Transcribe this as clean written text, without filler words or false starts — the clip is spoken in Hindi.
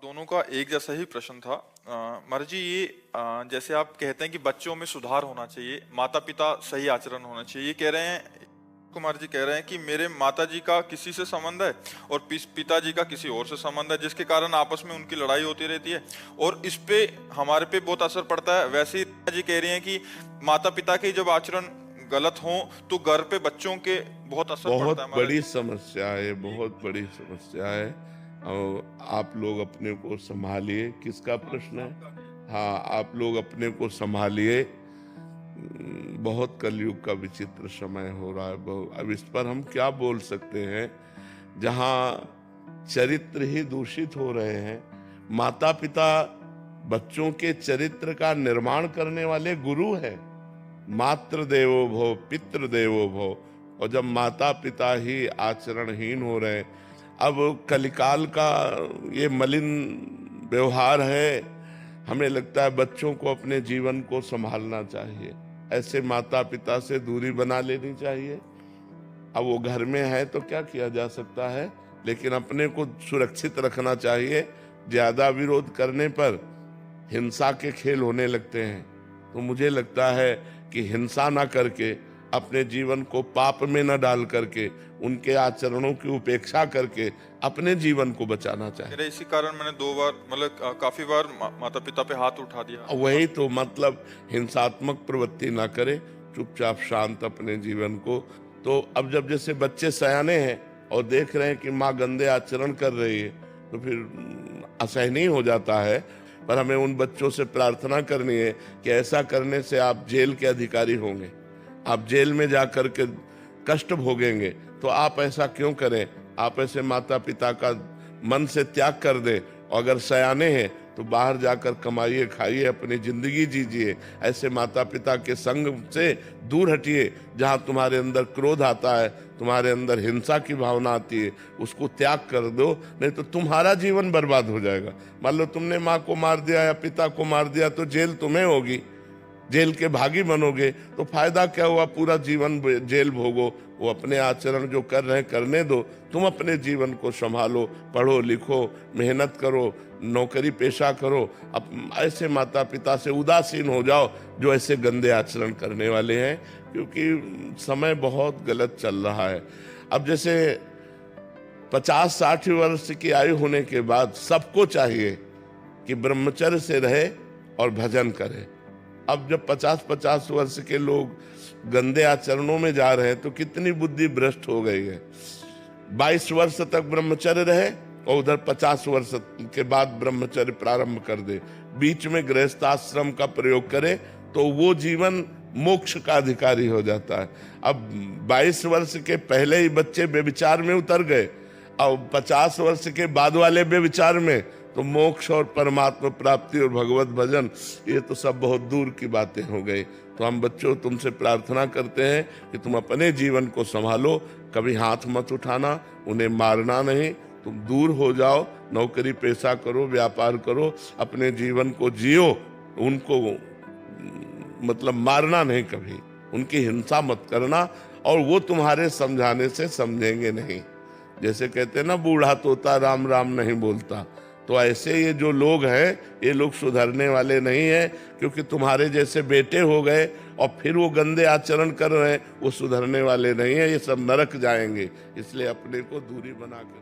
दोनों का एक जैसा ही प्रश्न था। महाराज जी, ये जैसे आप कहते हैं कि बच्चों में सुधार होना चाहिए, माता पिता सही आचरण होना चाहिए, ये कह रहे हैं, कुमार जी कह रहे हैं कि मेरे माता जी का किसी से संबंध है और पिताजी का किसी और से संबंध है, जिसके कारण आपस में उनकी लड़ाई होती रहती है और इस पे हमारे पे बहुत असर पड़ता है। वैसे ही जी कह रही हैं कि माता पिता के जब आचरण गलत हो तो घर पे बच्चों के बहुत असर पड़ता बहुत है महाराज बड़ी जी। समस्या है, बहुत बड़ी समस्या है। और आप लोग अपने को संभालिए। किसका प्रश्न है? हाँ, आप लोग अपने को संभालिए। बहुत कलयुग का विचित्र समय हो रहा है। अब इस पर हम क्या बोल सकते हैं, जहाँ चरित्र ही दूषित हो रहे हैं। माता पिता बच्चों के चरित्र का निर्माण करने वाले गुरु हैं। मातृ देवो भव, पितृ देवो भव। और जब माता पिता ही आचरणहीन हो रहे हैं, अब कलिकाल का ये मलिन व्यवहार है। हमें लगता है बच्चों को अपने जीवन को संभालना चाहिए, ऐसे माता पिता से दूरी बना लेनी चाहिए। अब वो घर में है तो क्या किया जा सकता है, लेकिन अपने को सुरक्षित रखना चाहिए। ज्यादा विरोध करने पर हिंसा के खेल होने लगते हैं। तो मुझे लगता है कि हिंसा ना करके, अपने जीवन को पाप में न डाल करके, उनके आचरणों की उपेक्षा करके अपने जीवन को बचाना चाहिए। मेरे इसी कारण मैंने 2 बार मतलब काफी बार माता पिता पे हाथ उठा दिया। वही तो मतलब, हिंसात्मक प्रवृत्ति ना करे, चुपचाप शांत अपने जीवन को। तो अब जब जैसे बच्चे सयाने हैं और देख रहे हैं कि माँ गंदे आचरण कर रही है, तो फिर असहनीय हो जाता है। पर हमें उन बच्चों से प्रार्थना करनी है कि ऐसा करने से आप जेल के अधिकारी होंगे, आप जेल में जाकर के कष्ट भोगेंगे। तो आप ऐसा क्यों करें? आप ऐसे माता पिता का मन से त्याग कर दें। और अगर सयाने हैं तो बाहर जाकर कमाइए, खाइए, अपनी जिंदगी जीजिए। ऐसे माता पिता के संग से दूर हटिए। जहां तुम्हारे अंदर क्रोध आता है, तुम्हारे अंदर हिंसा की भावना आती है, उसको त्याग कर दो, नहीं तो तुम्हारा जीवन बर्बाद हो जाएगा। मान लो तुमने माँ को मार दिया या पिता को मार दिया, तो जेल तुम्हें होगी, जेल के भागी बनोगे। तो फायदा क्या हुआ? पूरा जीवन जेल भोगो। वो अपने आचरण जो कर रहे हैं करने दो, तुम अपने जीवन को संभालो, पढ़ो लिखो, मेहनत करो, नौकरी पेशा करो। अब ऐसे माता पिता से उदासीन हो जाओ जो ऐसे गंदे आचरण करने वाले हैं, क्योंकि समय बहुत गलत चल रहा है। अब जैसे 50-60 वर्ष की आयु होने के बाद सबको चाहिए कि ब्रह्मचर्य से रहे और भजन करे। अब जब 50-50 वर्ष के लोग गंदे आचरणों में जा रहे हैं, तो कितनी बुद्धि भ्रष्ट हो गई है। 22 वर्ष तक ब्रह्मचर्य रहे और उधर 50 वर्ष के बाद ब्रह्मचर्य प्रारंभ कर दे, बीच में गृहस्थाश्रम का प्रयोग करे, तो वो जीवन मोक्ष का अधिकारी हो जाता है। अब 22 वर्ष के पहले ही बच्चे व्यभिचार में उतर गए, अब 50 वर्ष के बाद वाले व्यभिचार में, तो मोक्ष और परमात्मा प्राप्ति और भगवत भजन, ये तो सब बहुत दूर की बातें हो गई। तो हम बच्चों तुमसे प्रार्थना करते हैं कि तुम अपने जीवन को संभालो, कभी हाथ मत उठाना, उन्हें मारना नहीं, तुम दूर हो जाओ, नौकरी पेशा करो, व्यापार करो, अपने जीवन को जियो। उनको मतलब मारना नहीं कभी, उनकी हिंसा मत करना, और वो तुम्हारे समझाने से समझेंगे नहीं। जैसे कहते हैं ना, बूढ़ा तोता राम राम नहीं बोलता। तो ऐसे ये जो लोग हैं, ये लोग सुधरने वाले नहीं हैं, क्योंकि तुम्हारे जैसे बेटे हो गए और फिर वो गंदे आचरण कर रहे हैं, वो सुधरने वाले नहीं हैं, ये सब नरक जाएंगे। इसलिए अपने को दूरी बना कर